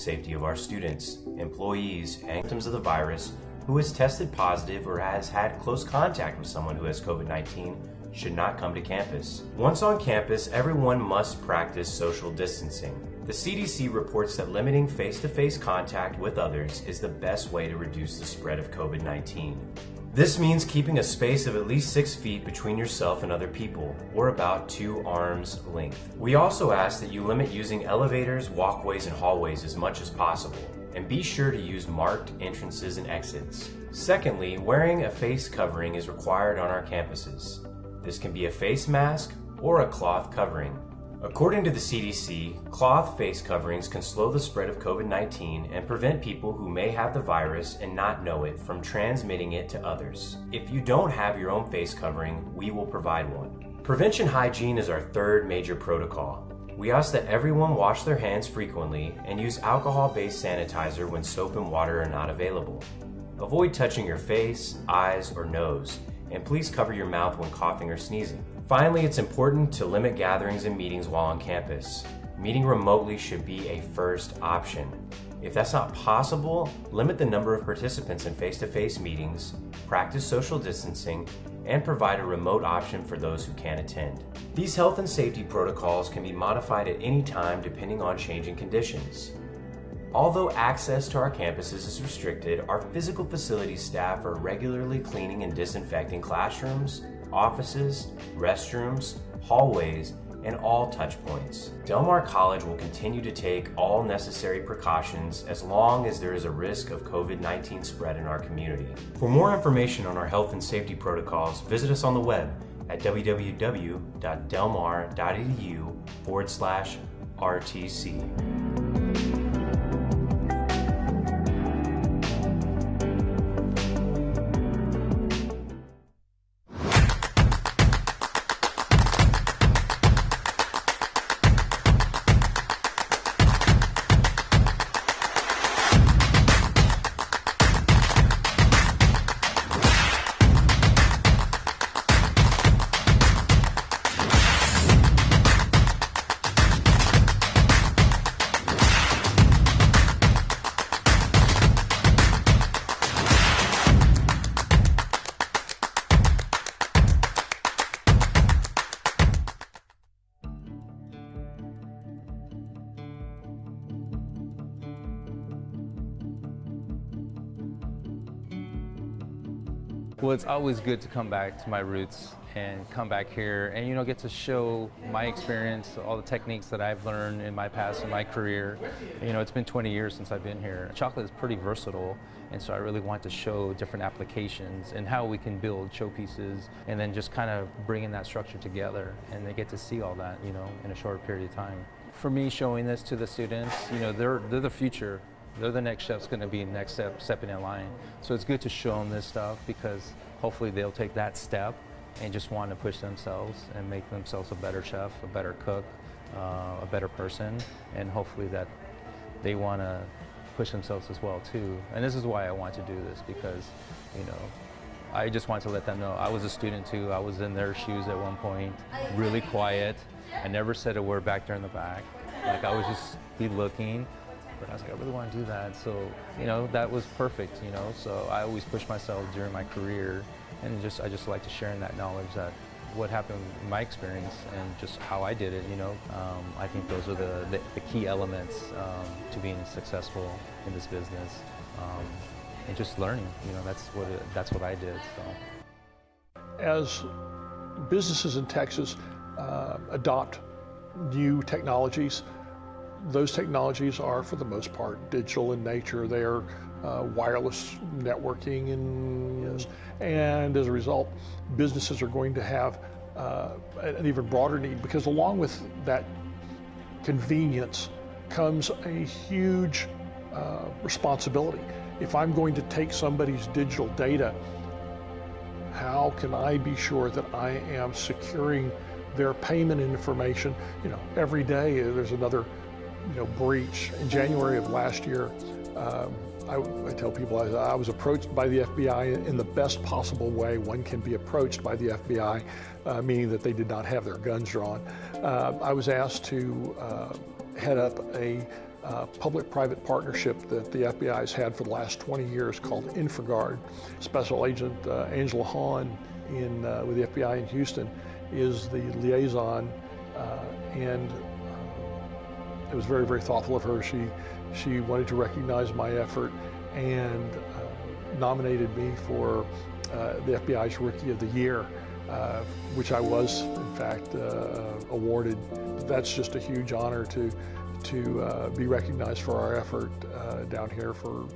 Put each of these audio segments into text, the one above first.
safety of our students, employees, and victims of the virus who has tested positive or has had close contact with someone who has COVID-19 should not come to campus. Once on campus, everyone must practice social distancing. The CDC reports that limiting face-to-face contact with others is the best way to reduce the spread of COVID-19. This means keeping a space of at least 6 feet between yourself and other people, or about 2 arms length. We also ask that you limit using elevators, walkways, and hallways as much as possible, and be sure to use marked entrances and exits. Secondly, wearing a face covering is required on our campuses. This can be a face mask or a cloth covering. According to the CDC, cloth face coverings can slow the spread of COVID-19 and prevent people who may have the virus and not know it from transmitting it to others. If you don't have your own face covering, we will provide one. Prevention hygiene is our third major protocol. We ask that everyone wash their hands frequently and use alcohol-based sanitizer when soap and water are not available. Avoid touching your face, eyes, or nose, and please cover your mouth when coughing or sneezing. Finally, it's important to limit gatherings and meetings while on campus. Meeting remotely should be a first option. If that's not possible, limit the number of participants in face-to-face meetings, practice social distancing, and provide a remote option for those who can't attend. These health and safety protocols can be modified at any time depending on changing conditions. Although access to our campuses is restricted, our physical facilities staff are regularly cleaning and disinfecting classrooms, offices, restrooms, hallways, and all touch points. Del Mar College will continue to take all necessary precautions as long as there is a risk of COVID-19 spread in our community. For more information on our health and safety protocols, visit us on the web at www.delmar.edu/RTC. Well, it's always good to come back to my roots and come back here and, get to show my experience, all the techniques that I've learned in my past, in my career. It's been 20 years since I've been here. Chocolate is pretty versatile, and so I really want to show different applications and how we can build showpieces and then just kind of bringing that structure together, and they get to see all that, in a short period of time. For me, showing this to the students, they're the future. They're the next chef's going to be next stepping in line. So it's good to show them this stuff because hopefully they'll take that step and just want to push themselves and make themselves a better chef, a better cook, a better person, and hopefully that they want to push themselves as well too. And this is why I want to do this because, I just want to let them know I was a student too. I was in their shoes at one point, really quiet. I never said a word back there in the back. Like I was just be looking. But I was like, I really want to do that. So, that was perfect, So I always push myself during my career, and I just like to share in that knowledge that what happened in my experience and just how I did it, I think those are the key elements to being successful in this business. And just learning, that's what I did. So. As businesses in Texas adopt new technologies, those technologies are, for the most part, digital in nature. They are wireless networking, and as a result, businesses are going to have an even broader need, because along with that convenience comes a huge responsibility. If I'm going to take somebody's digital data, how can I be sure that I am securing their payment information? Every day there's another breach. In January of last year, I tell people I was approached by the FBI in the best possible way one can be approached by the FBI, meaning that they did not have their guns drawn. I was asked to head up a public-private partnership that the FBI has had for the last 20 years called InfraGard. Special Agent Angela Hahn with the FBI in Houston is the liaison, and it was very, very thoughtful of her. She wanted to recognize my effort and nominated me for the FBI's Rookie of the Year, which I was, in fact, awarded. That's just a huge honor to be recognized for our effort down here, for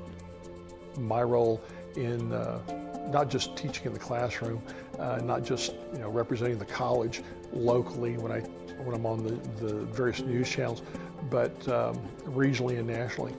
my role in not just teaching in the classroom, not just representing the college locally when I'm on the various news channels, but regionally and nationally.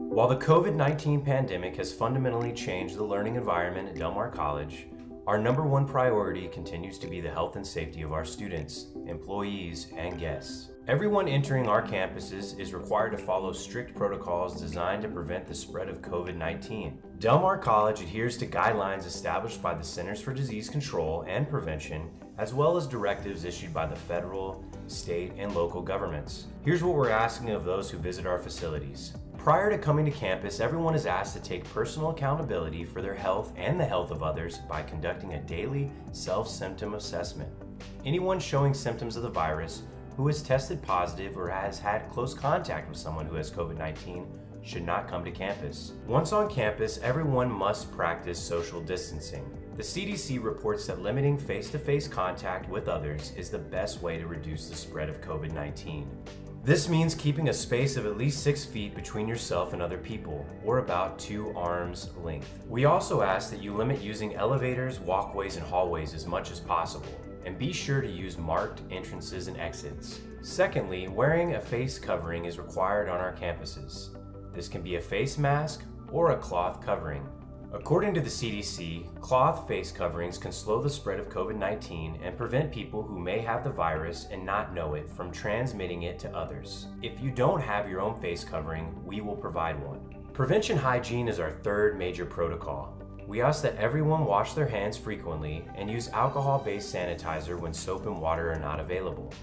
While the COVID-19 pandemic has fundamentally changed the learning environment at Del Mar College, our number one priority continues to be the health and safety of our students, employees, and guests. Everyone entering our campuses is required to follow strict protocols designed to prevent the spread of COVID-19. Del Mar College adheres to guidelines established by the Centers for Disease Control and Prevention, as well as directives issued by the federal, state, and local governments. Here's what we're asking of those who visit our facilities. Prior to coming to campus, everyone is asked to take personal accountability for their health and the health of others by conducting a daily self-symptom assessment. Anyone showing symptoms of the virus who has tested positive or has had close contact with someone who has COVID-19 should not come to campus. Once on campus, everyone must practice social distancing. The CDC reports that limiting face-to-face contact with others is the best way to reduce the spread of COVID-19. This means keeping a space of at least 6 feet between yourself and other people, or about 2 arms length. We also ask that you limit using elevators, walkways, and hallways as much as possible, and be sure to use marked entrances and exits. Secondly, wearing a face covering is required on our campuses. This can be a face mask or a cloth covering. According to the CDC, cloth face coverings can slow the spread of COVID-19 and prevent people who may have the virus and not know it from transmitting it to others. If you don't have your own face covering, we will provide one. Prevention hygiene is our third major protocol. We ask that everyone wash their hands frequently and use alcohol-based sanitizer when soap and water are not available.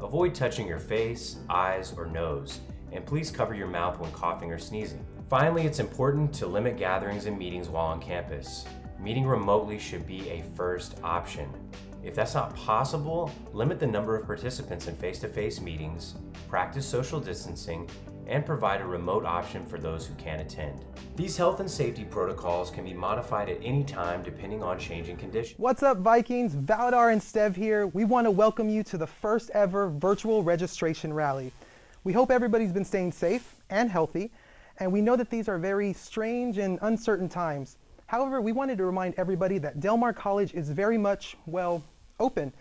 Avoid touching your face, eyes, or nose, and please cover your mouth when coughing or sneezing. Finally, it's important to limit gatherings and meetings while on campus. Meeting remotely should be a first option. If that's not possible, limit the number of participants in face-to-face meetings, practice social distancing, and provide a remote option for those who can't attend. These health and safety protocols can be modified at any time depending on changing conditions. What's up, Vikings? Valdar and Stev here. We want to welcome you to the first ever virtual registration rally. We hope everybody's been staying safe and healthy, and we know that these are very strange and uncertain times. However, we wanted to remind everybody that Del Mar College is very much, well, open,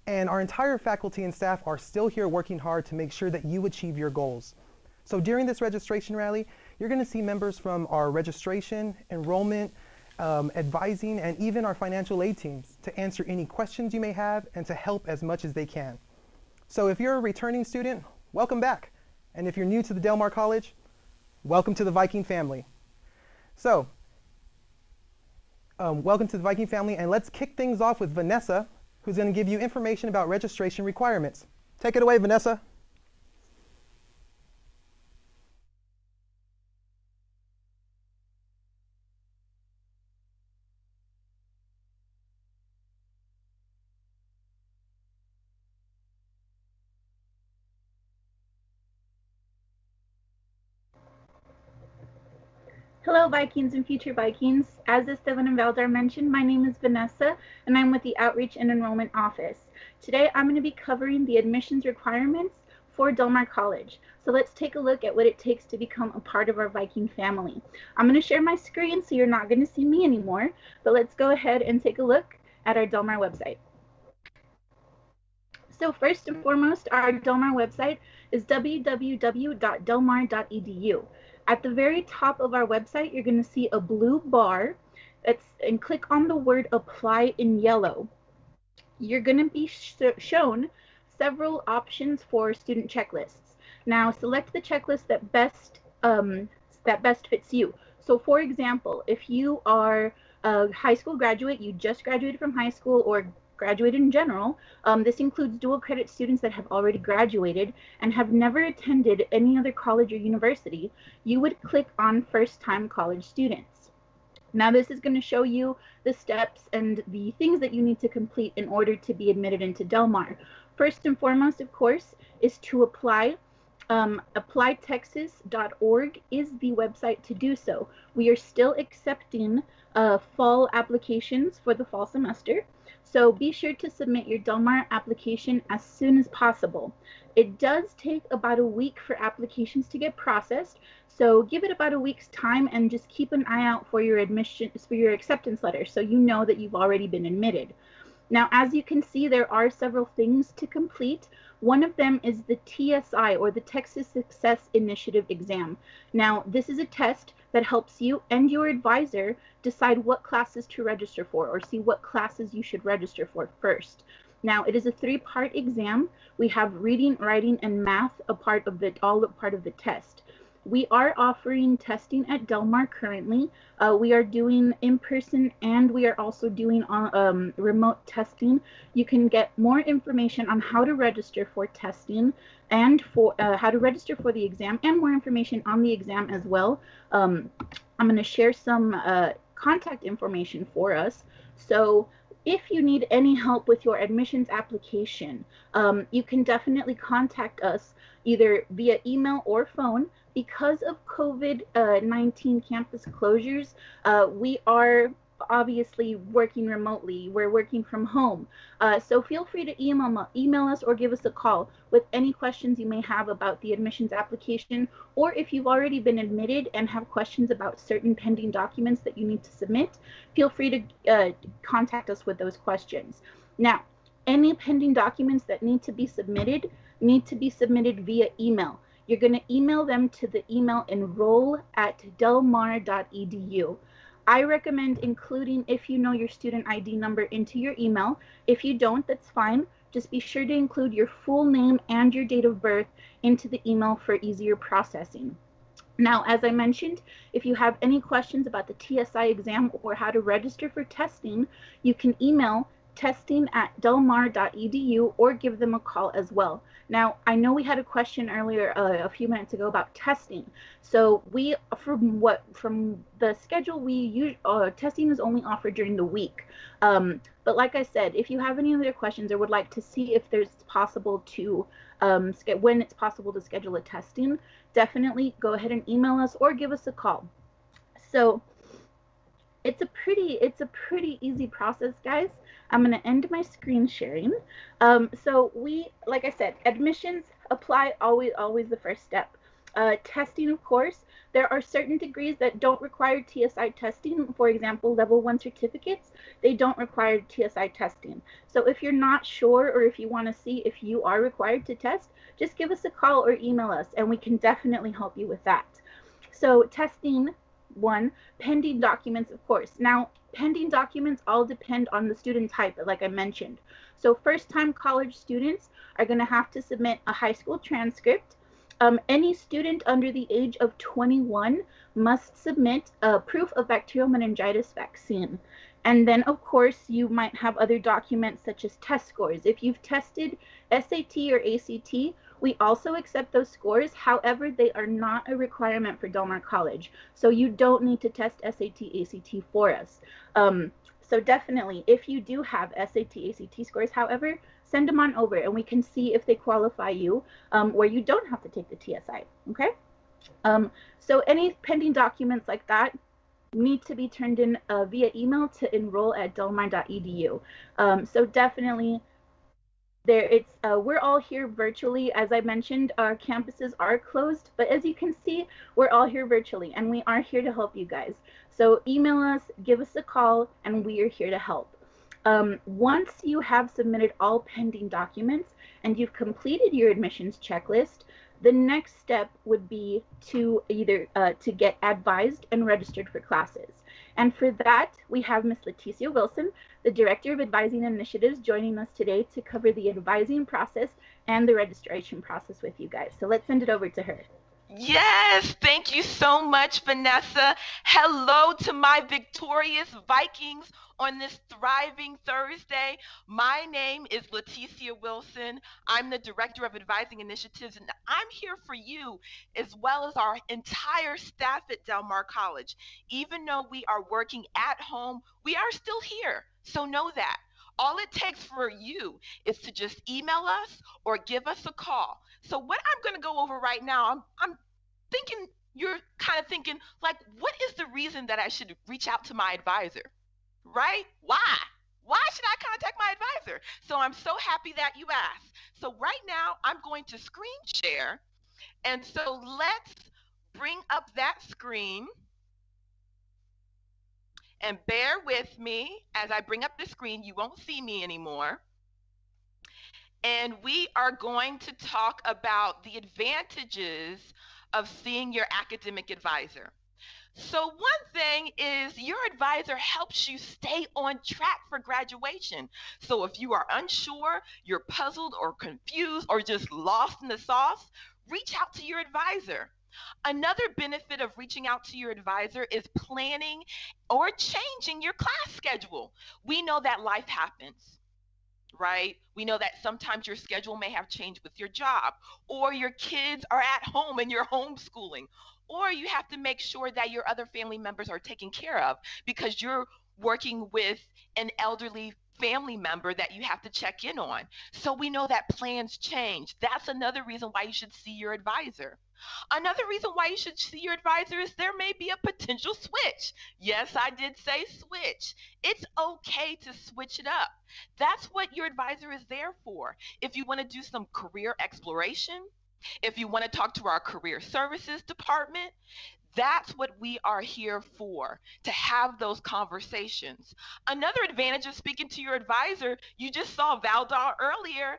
and our entire faculty and staff are still here working hard to make sure that you achieve your goals. So during this registration rally, you're going to see members from our registration, enrollment, advising, and even our financial aid teams to answer any questions you may have and to help as much as they can. So if you're a returning student, welcome back. And if you're new to the Del Mar College, welcome to the Viking family. So, welcome to the Viking family, and let's kick things off with Vanessa, who's going to give you information about registration requirements. Take it away, Vanessa. Hello Vikings and future Vikings. As Esteban and Valdar mentioned, my name is Vanessa and I'm with the Outreach and Enrollment Office. Today I'm going to be covering the admissions requirements for Del Mar College. So let's take a look at what it takes to become a part of our Viking family. I'm going to share my screen so you're not going to see me anymore, but let's go ahead and take a look at our Del Mar website. So first and foremost, our Del Mar website is www.delmar.edu. At the very top of our website, you're going to see a blue bar and click on the word apply in yellow. You're going to be shown several options for student checklists. Now select the checklist that best fits you. So for example, if you are a high school graduate, you just graduated from high school or graduated in general, this includes dual credit students that have already graduated and have never attended any other college or university, you would click on first-time college students. Now this is going to show you the steps and the things that you need to complete in order to be admitted into Del Mar. First and foremost, of course, is to apply. Applytexas.org is the website to do so. We are still accepting fall applications for the fall semester. So be sure to submit your Del Mar application as soon as possible. It does take about a week for applications to get processed, so give it about a week's time and just keep an eye out for your acceptance letter so you know that you've already been admitted. Now, as you can see, there are several things to complete. One of them is the TSI, or the Texas Success Initiative exam. Now, this is a test that helps you and your advisor decide what classes to register for, or see what classes you should register for first. Now, it is a 3-part exam. We have reading, writing, and math all a part of the test. We are offering testing at Del Mar currently. We are doing in-person and we are also doing remote testing. You can get more information on how to register for testing and for how to register for the exam, and more information on the exam as well. I'm going to share some contact information for us. So if you need any help with your admissions application, you can definitely contact us either via email or phone. Because of COVID-19 campus closures, we are obviously working remotely. We're working from home. So feel free to email us or give us a call with any questions you may have about the admissions application, or if you've already been admitted and have questions about certain pending documents that you need to submit, feel free to contact us with those questions. Now, any pending documents that need to be submitted via email. You're going to email them to the email enroll@delmar.edu. I recommend including, if you know, your student ID number into your email. If you don't, that's fine. Just be sure to include your full name and your date of birth into the email for easier processing. Now, as I mentioned, if you have any questions about the TSI exam or how to register for testing, you can email testing@delmar.edu or give them a call as well. Now, I know we had a question earlier a few minutes ago about testing. So from the schedule we use, testing is only offered during the week. But like I said, if you have any other questions or would like to see if there's possible to when it's possible to schedule a testing, definitely go ahead and email us or give us a call. So it's a pretty easy process, guys. I'm going to end my screen sharing. So like I said, admissions apply always the first step. Testing, of course, there are certain degrees that don't require TSI testing. For example, level 1 certificates, they don't require TSI testing. So if you're not sure, or if you want to see if you are required to test, just give us a call or email us and we can definitely help you with that. So testing, one, pending documents, of course. Now, pending documents all depend on the student type, like I mentioned. So first-time college students are going to have to submit a high school transcript. Any student under the age of 21 must submit a proof of bacterial meningitis vaccine. And then, of course, you might have other documents such as test scores. If you've tested SAT or ACT, we also accept those scores. However, they are not a requirement for Del Mar College. So you don't need to test SAT, ACT for us. So definitely, if you do have SAT, ACT scores, however, send them on over and we can see if they qualify you, where you don't have to take the TSI, okay? So any pending documents like that need to be turned in via email to enroll@delmar.edu. So definitely, we're all here virtually. As I mentioned, our campuses are closed, but as you can see, we're all here virtually and we are here to help you guys. So email us, give us a call, and we are here to help. Once you have submitted all pending documents and you've completed your admissions checklist, the next step would be to either to get advised and registered for classes. And for that, we have Ms. Leticia Wilson, the Director of Advising Initiatives, joining us today to cover the advising process and the registration process with you guys. So let's send it over to her. Yes, thank you so much, Vanessa. Hello to my victorious Vikings on this thriving Thursday. My name is Leticia Wilson. I'm the Director of Advising Initiatives, and I'm here for you as well as our entire staff at Del Mar College. Even though we are working at home, we are still here, so know that. All it takes for you is to just email us or give us a call. So what I'm going to go over right now, I'm thinking you're kind of thinking, like, what is the reason that I should reach out to my advisor, right? Why? Why should I contact my advisor? So I'm so happy that you asked. So right now I'm going to screen share. And so let's bring up that screen. And bear with me as I bring up the screen. You won't see me anymore. And we are going to talk about the advantages of seeing your academic advisor. So one thing is your advisor helps you stay on track for graduation. So if you are unsure, you're puzzled or confused or just lost in the sauce, reach out to your advisor. Another benefit of reaching out to your advisor is planning or changing your class schedule. We know that life happens, right? We know that sometimes your schedule may have changed with your job, or your kids are at home and you're homeschooling, or you have to make sure that your other family members are taken care of because you're working with an elderly family member that you have to check in on. So we know that plans change. That's another reason why you should see your advisor. Another reason why you should see your advisor is there may be a potential switch. Yes, I did say switch. It's okay to switch it up. That's what your advisor is there for. If you want to do some career exploration, if you want to talk to our career services department, that's what we are here for, to have those conversations. Another advantage of speaking to your advisor, you just saw Valdar earlier,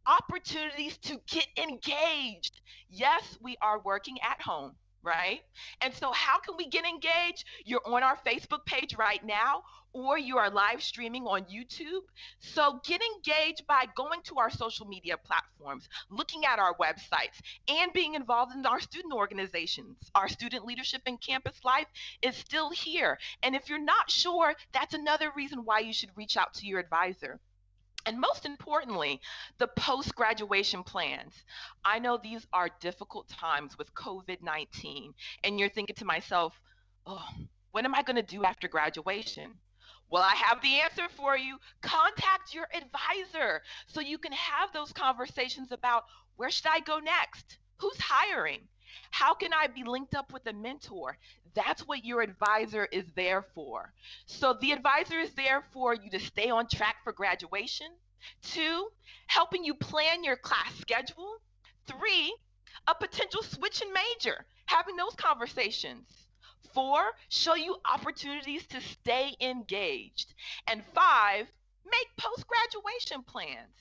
opportunities to get engaged. Yes, we are working at home, right? And so how can we get engaged? You're on our Facebook page right now, or you are live streaming on YouTube. So get engaged by going to our social media platforms, looking at our websites, and being involved in our student organizations. Our student leadership and campus life is still here. And if you're not sure, that's another reason why you should reach out to your advisor. And most importantly, the post-graduation plans. I know these are difficult times with COVID-19, and you're thinking to myself, oh, what am I going to do after graduation? Well, I have the answer for you. Contact your advisor so you can have those conversations about where should I go next? Who's hiring? How can I be linked up with a mentor? That's what your advisor is there for. So the advisor is there for you to stay on track for graduation. 2, helping you plan your class schedule. 3, a potential switch in major, having those conversations. 4, show you opportunities to stay engaged. And 5, make post-graduation plans.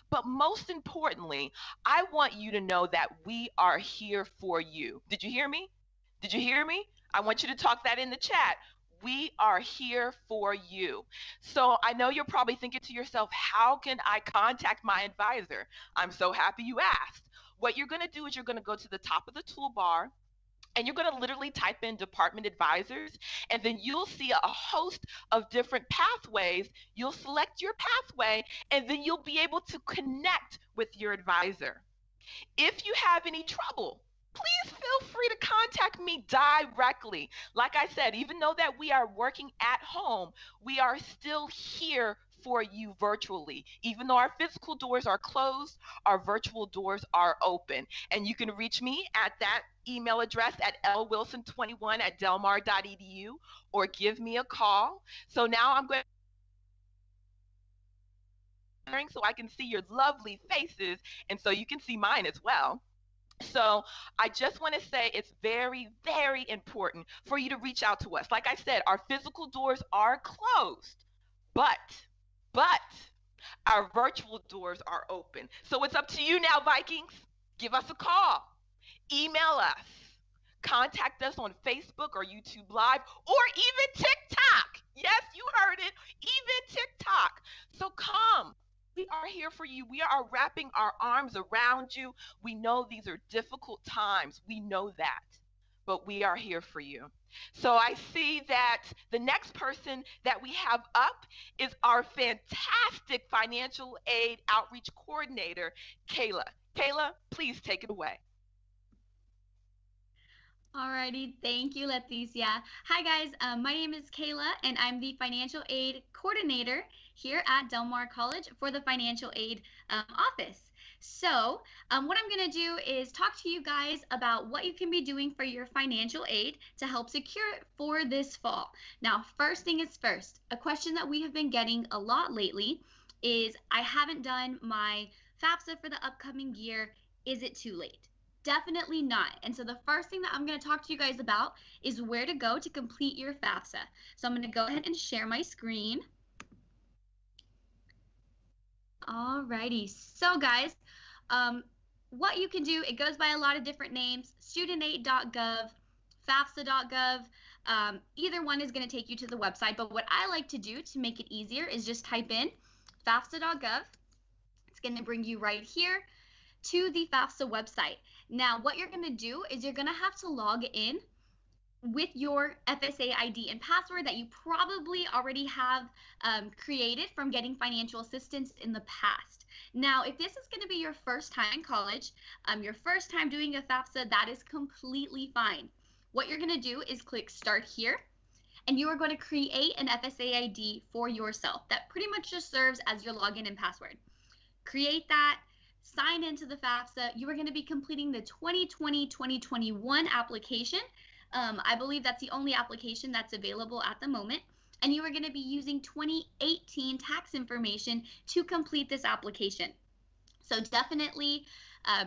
But most importantly, I want you to know that we are here for you. Did you hear me? Did you hear me? I want you to talk that in the chat. We are here for you. So I know you're probably thinking to yourself, how can I contact my advisor? I'm so happy you asked. What you're going to do is you're going to go to the top of the toolbar and you're going to literally type in department advisors, and then you'll see a host of different pathways. You'll select your pathway, and then you'll be able to connect with your advisor. If you have any trouble, please feel free to contact me directly. Like I said, even though that we are working at home, we are still here for you virtually. Even though our physical doors are closed, our virtual doors are open. And you can reach me at that email address at lwilson21@delmar.edu or give me a call. So now I'm going so I can see your lovely faces and so you can see mine as well. So I just want to say it's very, very important for you to reach out to us. Like I said, our physical doors are closed, but our virtual doors are open. So it's up to you now, Vikings. Give us a call, email us, contact us on Facebook or YouTube Live, or even TikTok. Yes, you heard it, even TikTok. So come. We are here for you. We are wrapping our arms around you. We know these are difficult times. We know that. But we are here for you. So I see that the next person that we have up is our fantastic financial aid outreach coordinator, Kayla. Kayla, please take it away. Alrighty, thank you, Leticia. Hi guys, my name is Kayla and I'm the financial aid coordinator here at Del Mar College for the financial aid office. So what I'm going to do is talk to you guys about what you can be doing for your financial aid to help secure it for this fall. Now, first thing is first, a question that we have been getting a lot lately is, I haven't done my FAFSA for the upcoming year. Is it too late? Definitely not. And so the first thing that I'm going to talk to you guys about is where to go to complete your FAFSA. So I'm going to go ahead and share my screen. Alrighty. So guys, what you can do, it goes by a lot of different names: studentaid.gov, fafsa.gov. Either one is going to take you to the website, but what I like to do to make it easier is just type in fafsa.gov. It's going to bring you right here to the FAFSA website. Now, what you're going to do is you're going to have to log in with your FSA ID and password that you probably already have created from getting financial assistance in the past. Now, if this is going to be your first time in college, your first time doing a FAFSA, that is completely fine. What you're going to do is click Start Here, and you are going to create an FSA ID for yourself that pretty much just serves as your login and password. Create that. Sign into the FAFSA. You are going to be completing the 2020-2021 application. I believe that's the only application that's available at the moment. And you are going to be using 2018 tax information to complete this application. So definitely,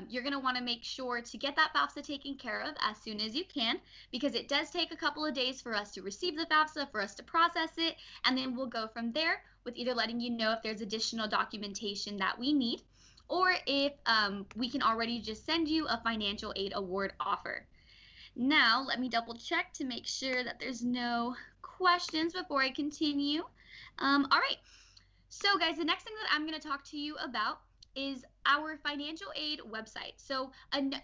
you're going to want to make sure to get that FAFSA taken care of as soon as you can, because it does take a couple of days for us to receive the FAFSA, for us to process it, and then we'll go from there with either letting you know if there's additional documentation that we need, or if we can already just send you a financial aid award offer. Now, let me double check to make sure that there's no questions before I continue. All right, so guys, the next thing that I'm going to talk to you about is our financial aid website. So,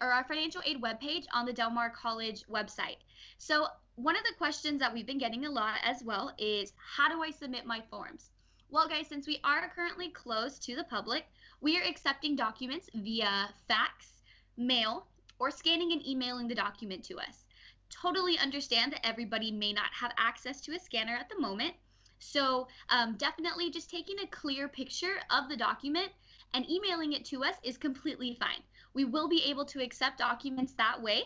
or our financial aid webpage on the Del Mar College website. So one of the questions that we've been getting a lot as well is, how do I submit my forms? Well, guys, since we are currently closed to the public, we are accepting documents via fax, mail, or scanning and emailing the document to us. Totally understand that everybody may not have access to a scanner at the moment. So definitely just taking a clear picture of the document and emailing it to us is completely fine. We will be able to accept documents that way.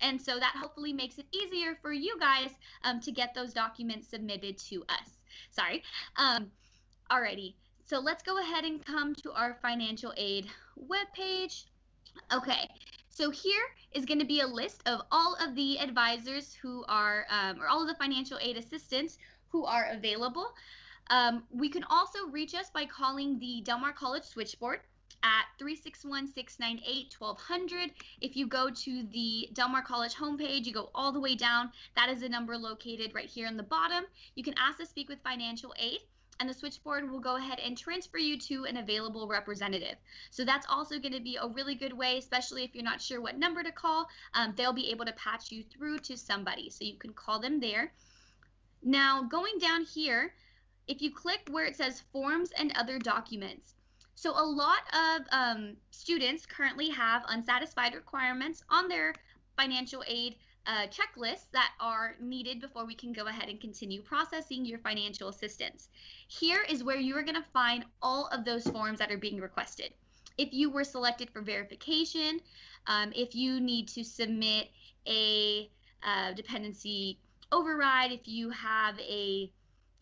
And so that hopefully makes it easier for you guys to get those documents submitted to us. Sorry. Alrighty. So let's go ahead and come to our financial aid webpage. Okay. So here is going to be a list of all of the advisors who are, or all of the financial aid assistants who are available. We can also reach us by calling the Del Mar College switchboard. at 361-698-1200. If you go to the Del Mar College homepage, you go all the way down. That is a number located right here on the bottom. You can ask to speak with financial aid, and the switchboard will go ahead and transfer you to an available representative. So that's also going to be a really good way, especially if you're not sure what number to call. They'll be able to patch you through to somebody, so you can call them there. Now, going down here, if you click where it says forms and other documents, so a lot of students currently have unsatisfied requirements on their financial aid checklists that are needed before we can go ahead and continue processing your financial assistance. Here is where you are going to find all of those forms that are being requested. If you were selected for verification, if you need to submit a dependency override, if you have a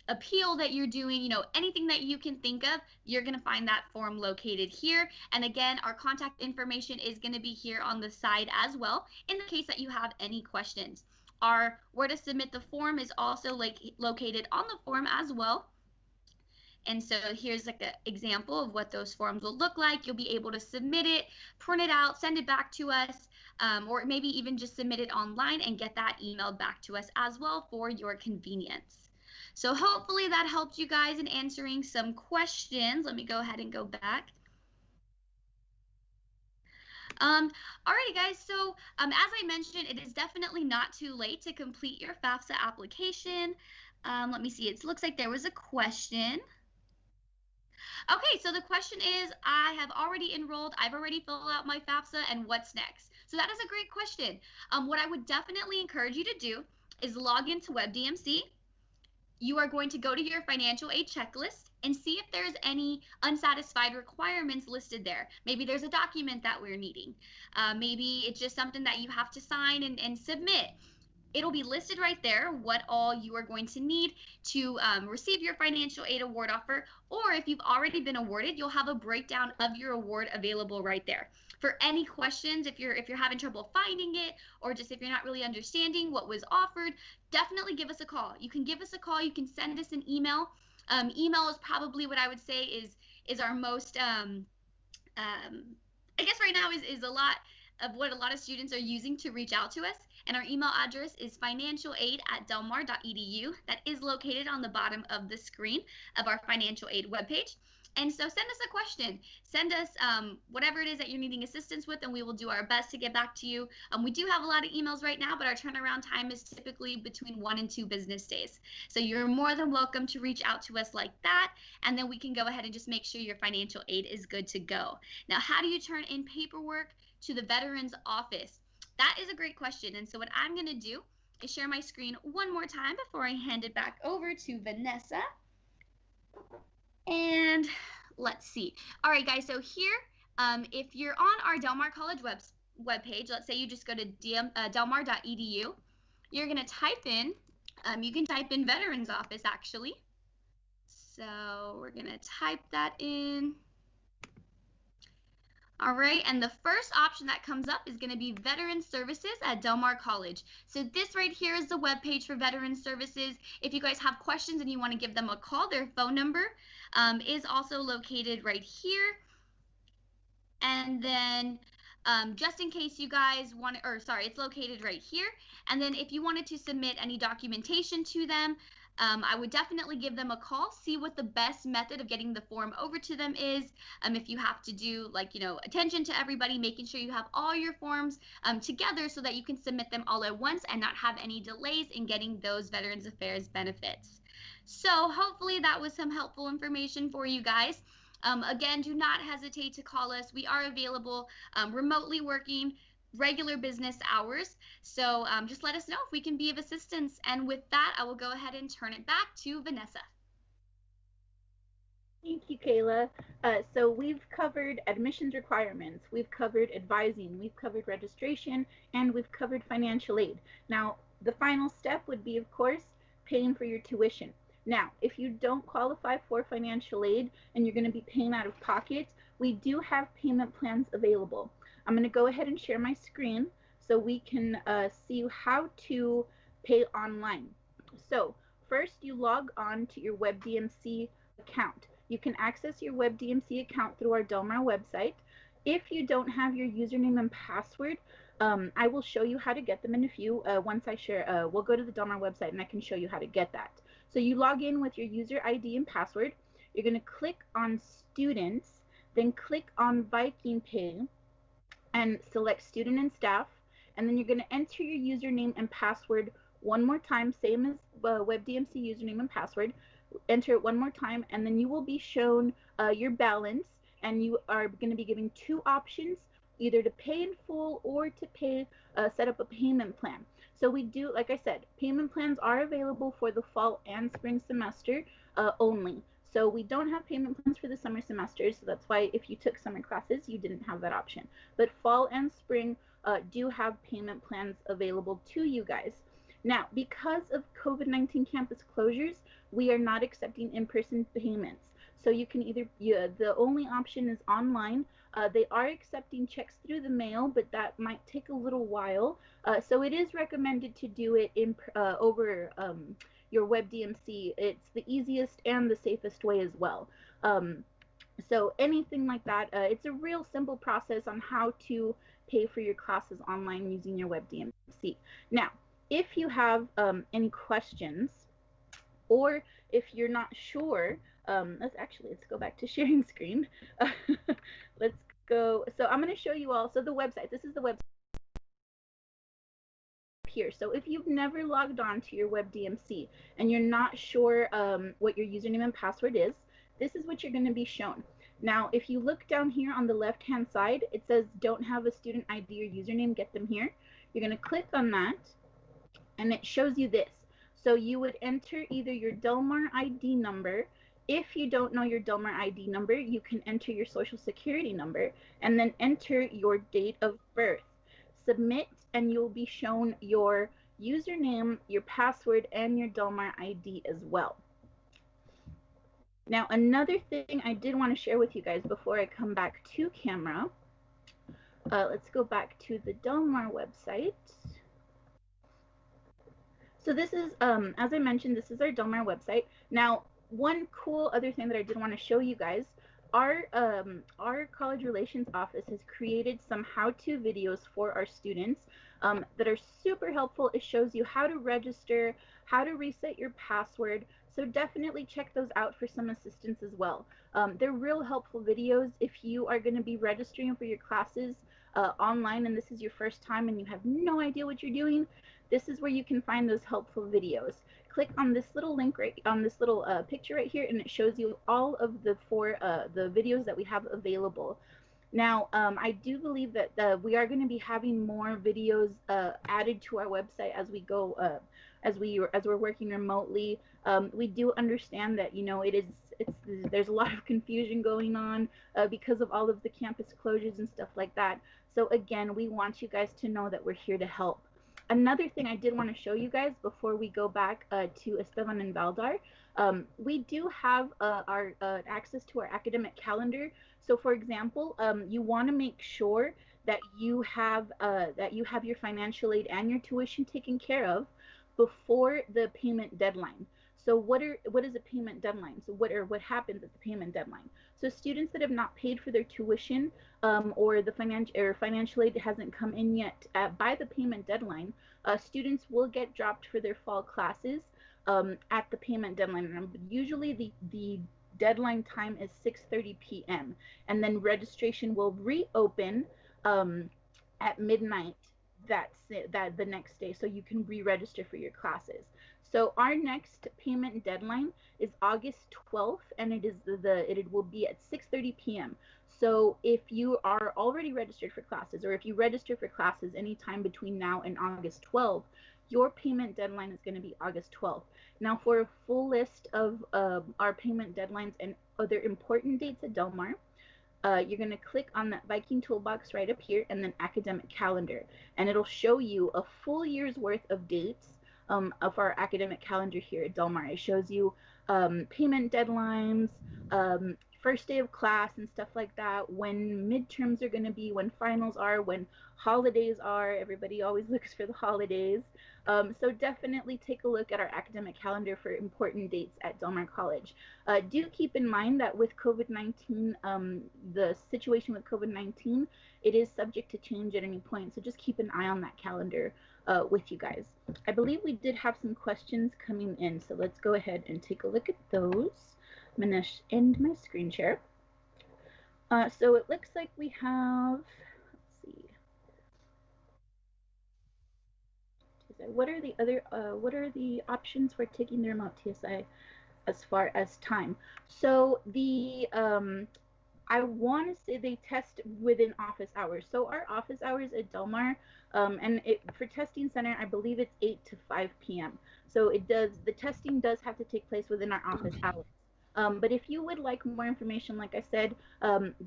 appeal that you're doing, you know, anything that you can think of, you're going to find that form located here. And again, our contact information is going to be here on the side as well in the case that you have any questions. Our where to submit the form is also located on the form as well. And so here's like an example of what those forms will look like. You'll be able to submit it, print it out, send it back to us, or maybe even just submit it online and get that emailed back to us as well for your convenience. So hopefully that helped you guys in answering some questions. Let me go ahead and go back. Alrighty guys, so as I mentioned, it is definitely not too late to complete your FAFSA application. Let me see, it looks like there was a question. Okay, so the question is, I have already enrolled, I've already filled out my FAFSA, and what's next? So that is a great question. What I would definitely encourage you to do is log into WebDMC. You are going to go to your financial aid checklist and see if there's any unsatisfied requirements listed there. Maybe there's a document that we're needing. Maybe it's just something that you have to sign and submit. It'll be listed right there what all you are going to need to receive your financial aid award offer, or if you've already been awarded, you'll have a breakdown of your award available right there. For any questions, if you're having trouble finding it, or just if you're not really understanding what was offered, definitely give us a call. You can give us a call, you can send us an email. Email is probably what I would say is our most I guess right now is a lot of what a lot of students are using to reach out to us. And our email address is financialaid@delmar.edu. That is located on the bottom of the screen of our financial aid webpage. And so send us a question. Send us whatever it is that you're needing assistance with, and we will do our best to get back to you. We do have a lot of emails right now, but our turnaround time is typically between 1 and 2 business days. So you're more than welcome to reach out to us like that, and then we can go ahead and just make sure your financial aid is good to go. Now, how do you turn in paperwork to the Veterans Office? That is a great question. And so what I'm going to do is share my screen one more time before I hand it back over to Vanessa. And let's see. All right, guys, so here, if you're on our Del Mar College webpage, let's say you just go to delmar.edu, you're going to type in, you can type in Veterans Office, actually. So we're going to type that in. All right, and the first option that comes up is going to be Veteran Services at Del Mar College. So this right here is the webpage for Veteran Services. If you guys have questions and you want to give them a call, their phone number is also located right here. And then just in case you guys want to, or sorry, it's located right here. And then if you wanted to submit any documentation to them, I would definitely give them a call, see what the best method of getting the form over to them is. If you have to do, like, you know, attention to everybody, making sure you have all your forms together so that you can submit them all at once and not have any delays in getting those Veterans Affairs benefits. So hopefully that was some helpful information for you guys. Again, do not hesitate to call us. We are available remotely working regular business hours. So just let us know if we can be of assistance. And with that, I will go ahead and turn it back to Vanessa. Thank you, Kayla. So we've covered admissions requirements, we've covered advising, we've covered registration, and we've covered financial aid. Now, the final step would be, of course, paying for your tuition. Now, if you don't qualify for financial aid and you're going to be paying out of pocket, we do have payment plans available. I'm going to go ahead and share my screen so we can see how to pay online. So first, you log on to your WebDMC account. You can access your WebDMC account through our Del Mar website. If you don't have your username and password, I will show you how to get them in a few. Once I share, we'll go to the Del Mar website and I can show you how to get that. So you log in with your user ID and password. You're going to click on Students, then click on Viking Pay and select Student and Staff. And then you're going to enter your username and password one more time, same as WebDMC username and password. Enter it one more time, and then you will be shown your balance, and you are going to be given two options, either to pay in full or to pay, set up a payment plan. So we do, like I said, payment plans are available for the fall and spring semester only. So we don't have payment plans for the summer semesters, so that's why if you took summer classes, you didn't have that option. But fall and spring do have payment plans available to you guys. Now, because of COVID-19 campus closures, we are not accepting in-person payments. So you can either, the only option is online. They are accepting checks through the mail, but that might take a little while. So it is recommended to do it in over your WebDMC. It's the easiest and the safest way as well. So anything like that, it's a real simple process on how to pay for your classes online using your WebDMC. Now, if you have any questions, or if you're not sure, let's go back to sharing screen. Let's go. So I'm going to show you all. So the website, this is the website here. So if you've never logged on to your WebDMC and you're not sure what your username and password is, this is what you're going to be shown. Now, if you look down here on the left-hand side, it says don't have a student ID or username, get them here. You're going to click on that, and it shows you this. So you would enter either your Del Mar ID number. If you don't know your Del Mar ID number, you can enter your social security number and then enter your date of birth. Submit, and you'll be shown your username, your password, and your Del Mar ID as well. Now, another thing I did want to share with you guys before I come back to camera, let's go back to the Del Mar website. So this is, as I mentioned, this is our Del Mar website. Now, one cool other thing that I did want to show you guys, our college relations office has created some how-to videos for our students that are super helpful. It shows you how to register, how to reset your password. So definitely check those out for some assistance as well. They're real helpful videos if you are going to be registering for your classes online and this is your first time and you have no idea what you're doing. This is where you can find those helpful videos. Click on this little link right on this little picture right here, and it shows you all of the the videos that we have available. Now, I do believe that we are going to be having more videos added to our website as we go, as we're working remotely. We do understand that, you know, there's a lot of confusion going on because of all of the campus closures and stuff like that. So again, we want you guys to know that we're here to help. Another thing I did want to show you guys before we go back to Esteban and Valdar, we do have our access to our academic calendar. So for example, you want to make sure that you have your financial aid and your tuition taken care of before the payment deadline. So what is a payment deadline? So what happens at the payment deadline? So students that have not paid for their tuition or the financial aid hasn't come in yet by the payment deadline, students will get dropped for their fall classes at the payment deadline. Usually the deadline time is 6:30 p.m. and then registration will reopen at midnight the next day, so you can re-register for your classes. So our next payment deadline is August 12th, and it will be at 6:30 p.m. So if you are already registered for classes, or if you register for classes anytime between now and August 12th, your payment deadline is going to be August 12th. Now, for a full list of our payment deadlines and other important dates at Del Mar, you're going to click on that Viking toolbox right up here and then academic calendar, and it'll show you a full year's worth of dates of our academic calendar here at Del Mar. It shows you payment deadlines, first day of class and stuff like that, when midterms are going to be, when finals are, when holidays are. Everybody always looks for the holidays. So definitely take a look at our academic calendar for important dates at Del Mar College. Do keep in mind that with COVID-19, the situation with COVID-19, it is subject to change at any point. So just keep an eye on that calendar with you guys. I believe we did have some questions coming in, so let's go ahead and take a look at those. I'm going to end my screen share. So it looks like we have, let's see, what are the options for taking the remote TSI as far as time? So the I want to say they test within office hours. So our office hours at Del Mar, and for testing center, I believe it's 8 to 5 p.m. So the testing does have to take place within our office hours. But if you would like more information, like I said,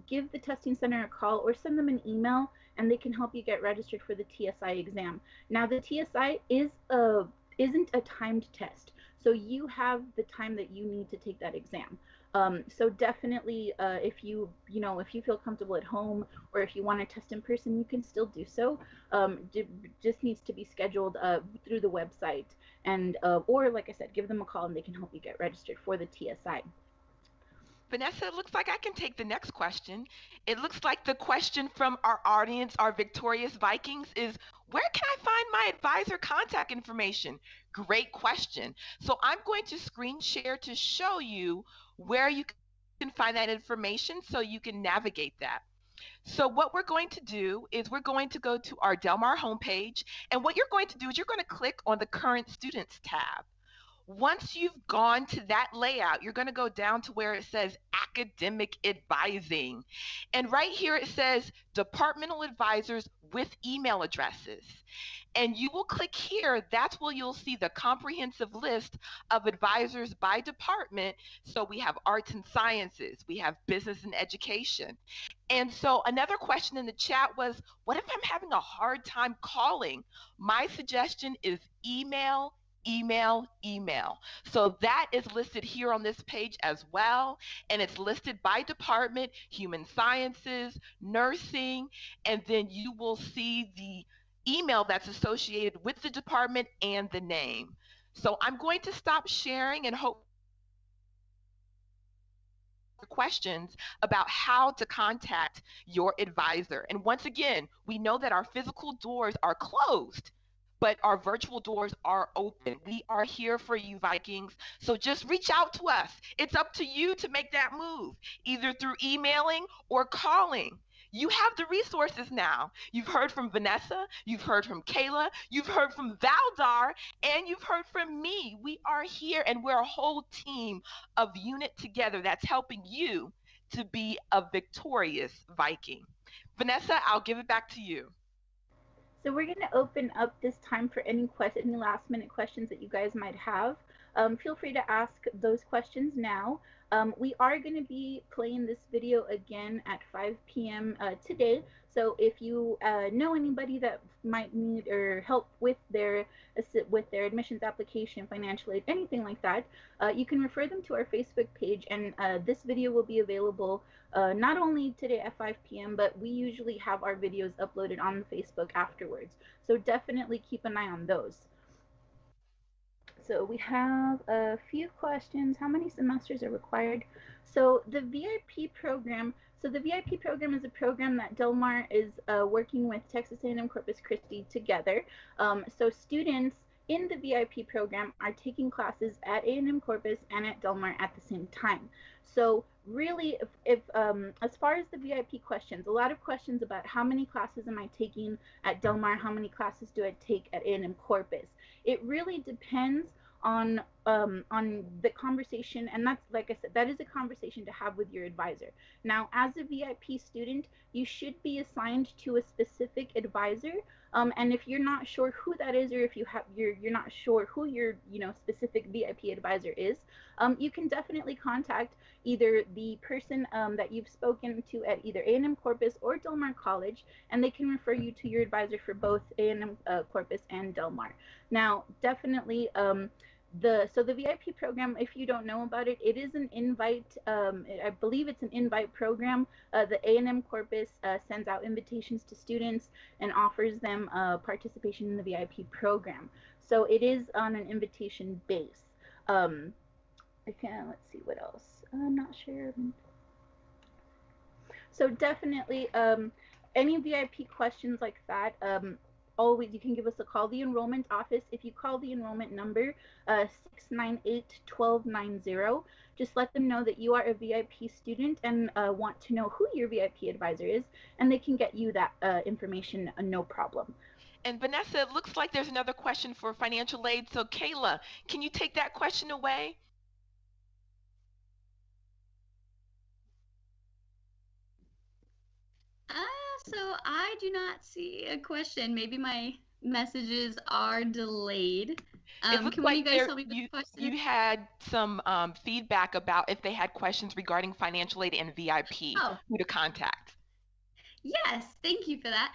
give the testing center a call or send them an email, and they can help you get registered for the TSI exam. Now, the TSI isn't a timed test, so you have the time that you need to take that exam. So definitely, if you feel comfortable at home, or if you want to test in person, you can still do so. Just needs to be scheduled through the website, and or like I said, give them a call and they can help you get registered for the TSI. Vanessa, it looks like I can take the next question. It looks like the question from our audience, our victorious Vikings, is where can I find my advisor contact information? Great question. So I'm going to screen share to show you where you can find that information so you can navigate that. So what we're going to do is we're going to go to our Del Mar homepage, and what you're going to do is you're going to click on the Current Students tab. Once you've gone to that layout, you're going to go down to where it says Academic Advising. And right here it says Departmental Advisors with email addresses. And you will click here. That's where you'll see the comprehensive list of advisors by department. So we have arts and sciences, we have business and education. And so another question in the chat was, what if I'm having a hard time calling? My suggestion is email. So that is listed here on this page as well, and it's listed by department: human sciences, nursing, and then you will see the email that's associated with the department and the name. So I'm going to stop sharing and hope questions about how to contact your advisor. And once again, we know that our physical doors are closed, but our virtual doors are open. We are here for you, Vikings. So just reach out to us. It's up to you to make that move, either through emailing or calling. You have the resources now. You've heard from Vanessa, you've heard from Kayla, you've heard from Valdar, and you've heard from me. We are here, and we're a whole team of unit together that's helping you to be a victorious Viking. Vanessa, I'll give it back to you. So we're going to open up this time for any last minute questions that you guys might have. Feel free to ask those questions now. We are going to be playing this video again at 5 p.m. Today. So if you know anybody that might need or help with their admissions application, financial aid, anything like that, you can refer them to our Facebook page, and this video will be available not only today at 5 p.m., but we usually have our videos uploaded on Facebook afterwards. So definitely keep an eye on those. So we have a few questions. How many semesters are required? So the VIP program, is a program that Del Mar is working with Texas A&M Corpus Christi together. So students in the VIP program are taking classes at A&M Corpus and at Del Mar at the same time. So really, if as far as the VIP questions, a lot of questions about how many classes am I taking at Del Mar, how many classes do I take at A&M Corpus? It really depends on the conversation, and that's, like I said, that is a conversation to have with your advisor. Now, as a VIP student, you should be assigned to a specific advisor, and if you're not sure who that is, or if you're not sure who your specific VIP advisor is, you can definitely contact either the person that you've spoken to at either A&M Corpus or Del Mar College, and they can refer you to your advisor for both A&M Corpus and Del Mar. Now, definitely, So the VIP program, if you don't know about it, it is an invite. I believe it's an invite program. The A&M Corpus sends out invitations to students and offers them participation in the VIP program. So it is on an invitation base. Let's see what else. I'm not sure. So definitely, any VIP questions like that, always you can give us a call. The enrollment office, if you call the enrollment number 698-1290, just let them know that you are a VIP student and want to know who your VIP advisor is, and they can get you that information, no problem. And Vanessa, it looks like there's another question for financial aid. So Kayla, can you take that question away? So I do not see a question. Maybe my messages are delayed. It looks Can like one of you guys tell me what the question you had some feedback about if they had questions regarding financial aid and VIP, who to contact. Yes, thank you for that.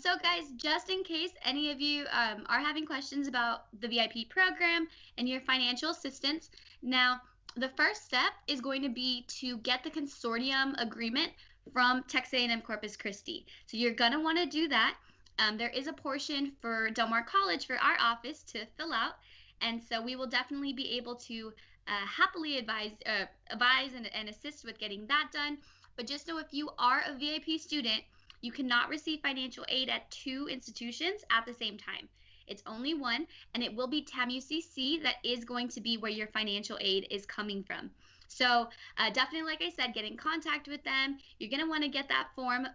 So guys, just in case any of you are having questions about the VIP program and your financial assistance, now the first step is going to be to get the consortium agreement from Texas A&M Corpus Christi. So you're going to want to do that. There is a portion for Del Mar College for our office to fill out, and so we will definitely be able to happily advise and assist with getting that done. But just know if you are a VIP student, you cannot receive financial aid at 2 institutions at the same time. It's only one, and it will be TAM-UCC that is going to be where your financial aid is coming from. So definitely, like I said, get in contact with them. You're going to want to get that form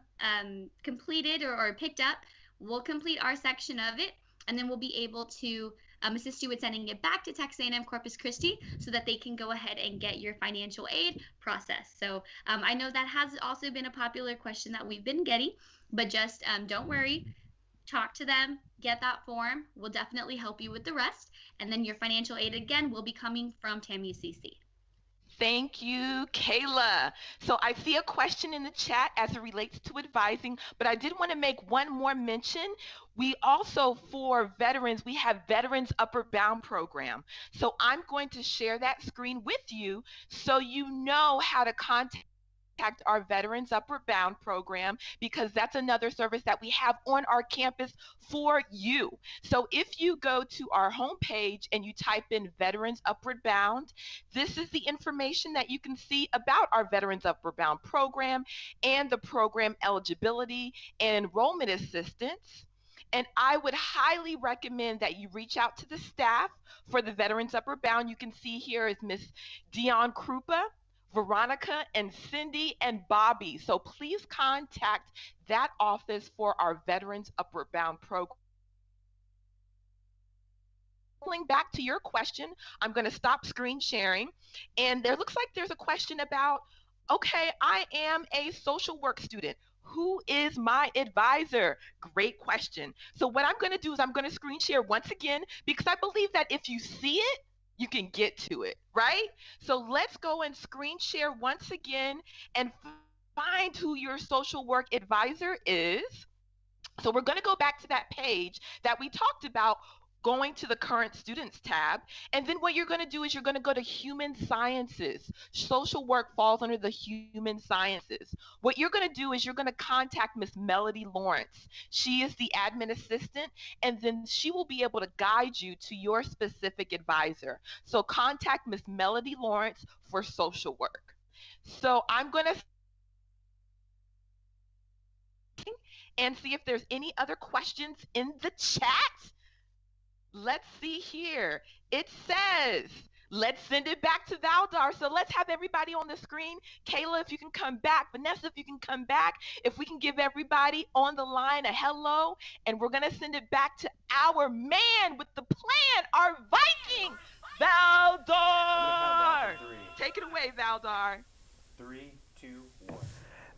completed or picked up. We'll complete our section of it, and then we'll be able to assist you with sending it back to Texas A&M Corpus Christi so that they can go ahead and get your financial aid processed. So I know that has also been a popular question that we've been getting, but just don't worry. Talk to them, get that form. We'll definitely help you with the rest. And then your financial aid, again, will be coming from TAM-UCC. Thank you, Kayla. So I see a question in the chat as it relates to advising, but I did want to make one more mention. We also, for veterans, we have Veterans Upward Bound program. So I'm going to share that screen with you so you know how to contact our Veterans Upward Bound program, because that's another service that we have on our campus for you. So if you go to our homepage and you type in Veterans Upward Bound, this is the information that you can see about our Veterans Upward Bound program and the program eligibility and enrollment assistance. And I would highly recommend that you reach out to the staff for the Veterans Upward Bound. You can see here is Miss Dion Krupa, Veronica, and Cindy, and Bobby. So please contact that office for our Veterans Upward Bound program. Going back to your question, I'm going to stop screen sharing. And there looks like there's a question about, okay, I am a social work student. Who is my advisor? Great question. So what I'm going to do is I'm going to screen share once again, because I believe that if you see it, you can get to it, right? So let's go and screen share once again and find who your social work advisor is. So we're going to go back to that page that we talked about, going to the current students tab. And then what you're going to do is you're going to go to human sciences. Social work falls under the human sciences. What you're going to do is you're going to contact Miss Melody Lawrence. She is the admin assistant, and then she will be able to guide you to your specific advisor. So contact Miss Melody Lawrence for social work. So I'm going to and see if there's any other questions in the chat. Let's see here. It says, let's send it back to Valdar. So let's have everybody on the screen. Kayla, if you can come back. Vanessa, if you can come back. If we can give everybody on the line a hello. And we're going to send it back to our man with the plan, our Viking, Valdar. Take it away, Valdar. 3, 2, 1.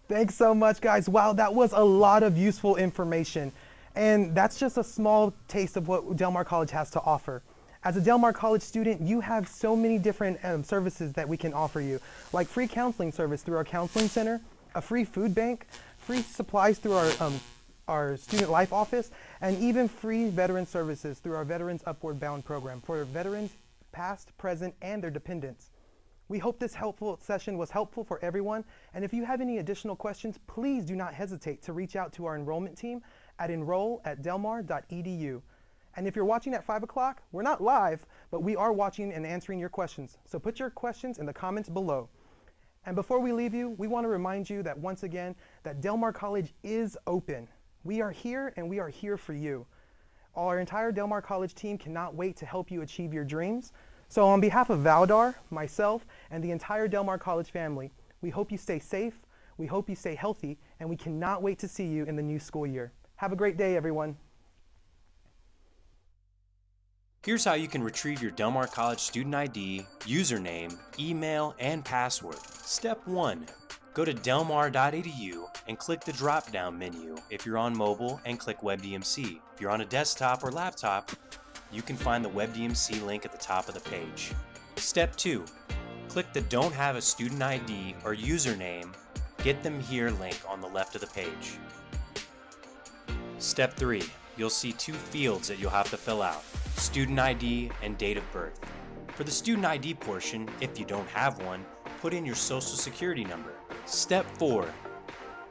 Thanks so much, guys. Wow, that was a lot of useful information. And that's just a small taste of what Del Mar College has to offer. As a Del Mar College student, you have so many different services that we can offer you, like free counseling service through our counseling center, a free food bank, free supplies through our student life office, and even free veteran services through our Veterans Upward Bound program for veterans past, present, and their dependents. We hope this session was helpful for everyone, and if you have any additional questions, please do not hesitate to reach out to our enrollment team at enroll@delmar.edu. And if you're watching at 5 o'clock, we're not live, but we are watching and answering your questions. So put your questions in the comments below. And before we leave you, we want to remind you that once again, that Del Mar College is open. We are here and we are here for you. Our entire Del Mar College team cannot wait to help you achieve your dreams. So on behalf of Valdar, myself, and the entire Del Mar College family, we hope you stay safe, we hope you stay healthy, and we cannot wait to see you in the new school year. Have a great day, everyone. Here's how you can retrieve your Del Mar College student ID, username, email, and password. Step 1. Go to delmar.edu and click the drop-down menu if you're on mobile and click WebDMC. If you're on a desktop or laptop, you can find the WebDMC link at the top of the page. Step 2. Click the Don't Have a Student ID or Username, Get Them Here link on the left of the page. Step 3. You'll see 2 fields that you'll have to fill out, Student ID and Date of Birth. For the Student ID portion, if you don't have one, put in your Social Security number. Step 4.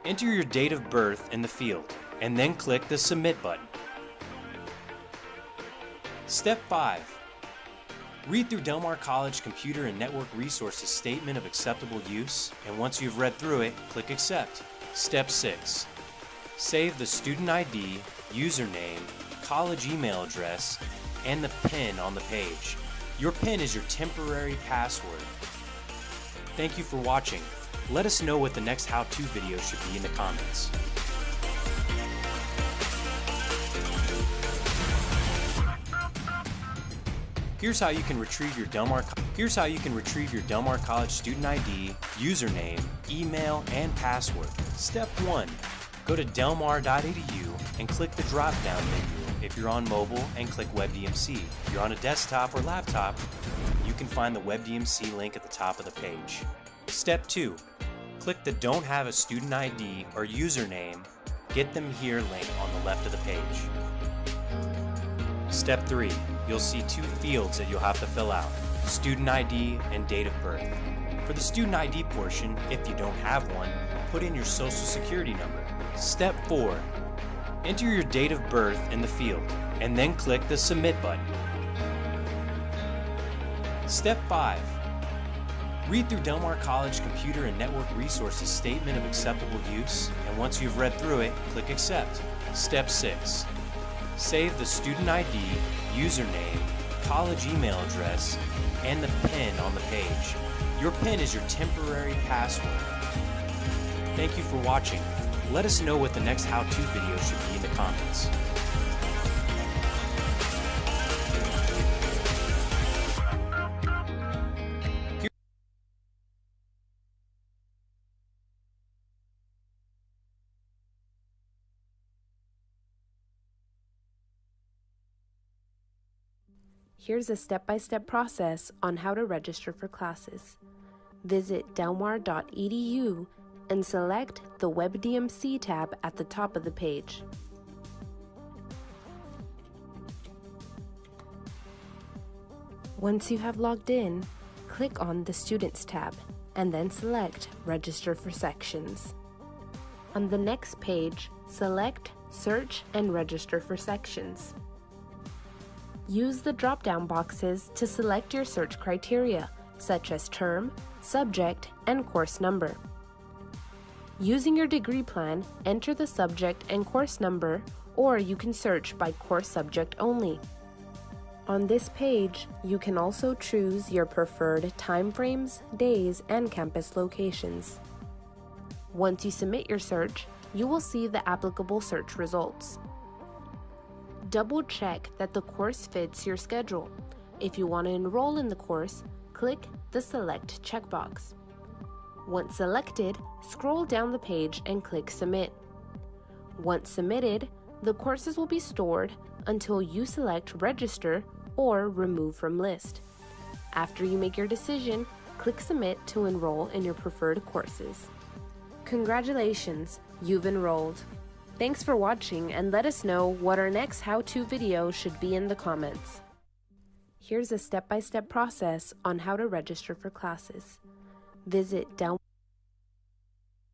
Enter your date of birth in the field, and then click the Submit button. Step 5. Read through Del Mar College Computer and Network Resources Statement of Acceptable Use, and once you've read through it, click Accept. Step 6. Save the student ID, username, college email address, and the PIN on the page. Your PIN is your temporary password. Thank you for watching. Let us know what the next how-to video should be in the comments. Here's how you can retrieve your Del Mar College student ID, username, email, and password. Step 1. Go to delmar.edu and click the drop-down menu if you're on mobile and click WebDMC. If you're on a desktop or laptop, you can find the WebDMC link at the top of the page. Step 2. Click the Don't Have a Student ID or Username, Get Them Here link on the left of the page. Step 3. You'll see 2 fields that you'll have to fill out, Student ID and Date of Birth. For the Student ID portion, if you don't have one, put in your Social Security number. Step 4. Enter your date of birth in the field, and then click the Submit button. Step 5. Read through Del Mar College Computer and Network Resources Statement of Acceptable Use, and once you've read through it, click Accept. Step 6. Save the student ID, username, college email address, and the PIN on the page. Your PIN is your temporary password. Thank you for watching. Let us know what the next how-to video should be in the comments. Here's a step-by-step process on how to register for classes. Visit delmar.edu and select the WebDMC tab at the top of the page. Once you have logged in, click on the Students tab and then select Register for Sections. On the next page, select Search and Register for Sections. Use the drop-down boxes to select your search criteria, such as term, subject, and course number. Using your degree plan, enter the subject and course number, or you can search by course subject only. On this page, you can also choose your preferred timeframes, days, and campus locations. Once you submit your search, you will see the applicable search results. Double-check that the course fits your schedule. If you want to enroll in the course, click the Select checkbox. Once selected, scroll down the page and click Submit. Once submitted, the courses will be stored until you select Register or Remove from List. After you make your decision, click Submit to enroll in your preferred courses. Congratulations, you've enrolled. Thanks for watching, and let us know what our next how-to video should be in the comments. Here's a step-by-step process on how to register for classes. Visit delmar.edu